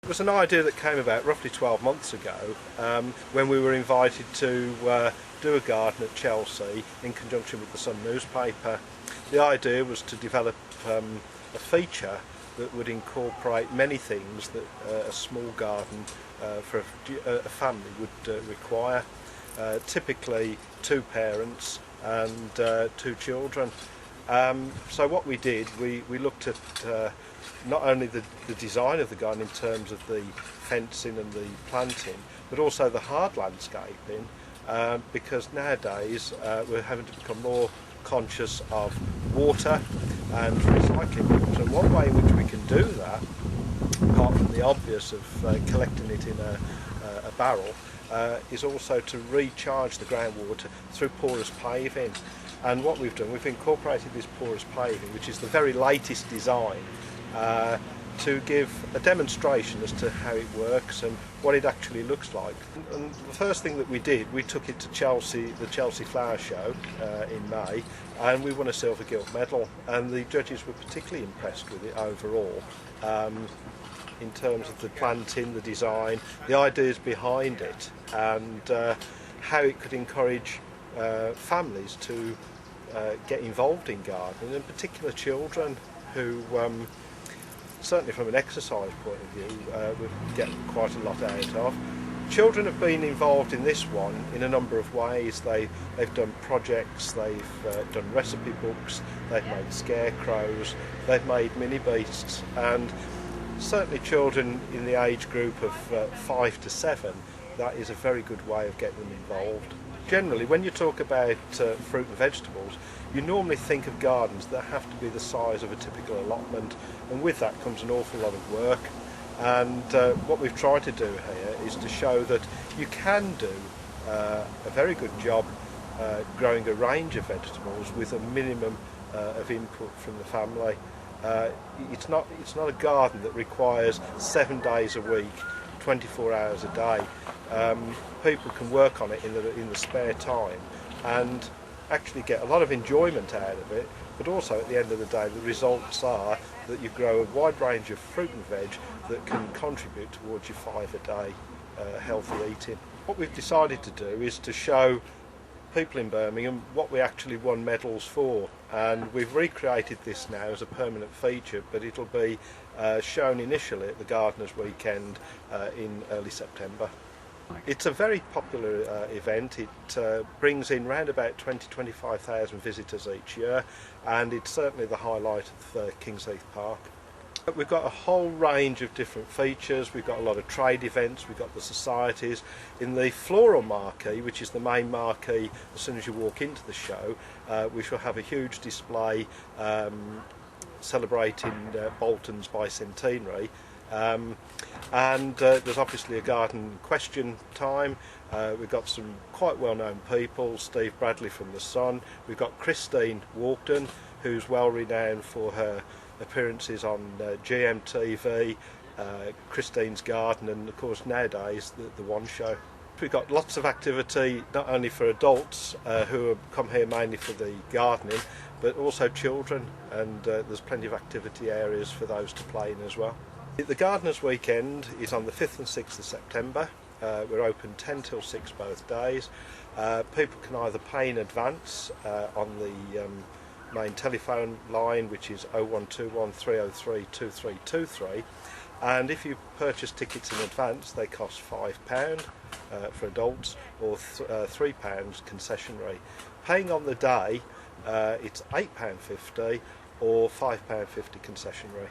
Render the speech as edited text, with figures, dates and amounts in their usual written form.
It was an idea that came about roughly 12 months ago when we were invited to do a garden at Chelsea in conjunction with the Sun newspaper. The idea was to develop a feature that would incorporate many things that a small garden for a family would require. Typically 2 parents and 2 children. So what we did, we looked at not only the design of the garden in terms of the fencing and the planting, but also the hard landscaping, because nowadays we're having to become more conscious of water and recycling water. And one way in which we can do that, apart from the obvious of collecting it in a barrel, is also to recharge the groundwater through porous paving. And what we've done, we've incorporated this porous paving, which is the very latest design, to give a demonstration as to how it works and what it actually looks like. And the first thing that we did, we took it to Chelsea, the Chelsea Flower Show in May, and we won a silver gilt medal, and the judges were particularly impressed with it overall, in terms of the planting, the design, the ideas behind it, and how it could encourage families to get involved in gardening, and in particular children who certainly from an exercise point of view would get quite a lot out of. Children have been involved in this one in a number of ways. They've done projects, they've done recipe books, they've made scarecrows, they've made mini beasts, and certainly children in the age group of 5 to 7, that is a very good way of getting them involved. Generally, when you talk about fruit and vegetables, you normally think of gardens that have to be the size of a typical allotment, and with that comes an awful lot of work. And what we've tried to do here is to show that you can do a very good job growing a range of vegetables with a minimum of input from the family. It's not a garden that requires 7 days a week, 24 hours a day. People can work on it in the spare time and actually get a lot of enjoyment out of it, but also at the end of the day the results are that you grow a wide range of fruit and veg that can contribute towards your 5 a day healthy eating. What we've decided to do is to show people in Birmingham what we actually won medals for, and we've recreated this now as a permanent feature, but it'll be shown initially at the Gardeners' Weekend in early September. It's a very popular event. It brings in around about 20-25,000 visitors each year, and it's certainly the highlight of Kingsheath Park. We've got a whole range of different features. We've got a lot of trade events, we've got the societies. In the floral marquee, which is the main marquee as soon as you walk into the show, we shall have a huge display celebrating Bolton's bicentenary. And there's obviously a garden question time. We've got some quite well-known people, Steve Bradley from the Sun. We've got Christine Walkden, who's well renowned for her appearances on GMTV, Christine's Garden, and of course nowadays the One Show. We've got lots of activity, not only for adults who have come here mainly for the gardening, but also children, and there's plenty of activity areas for those to play in as well. The Gardeners' Weekend is on the 5th and 6th of September. We're open 10 till 6 both days. People can either pay in advance on the main telephone line, which is 0121 303 2323, and if you purchase tickets in advance they cost £5 for adults, or £3 concessionary. Paying on the day it's £8.50 or £5.50 concessionary.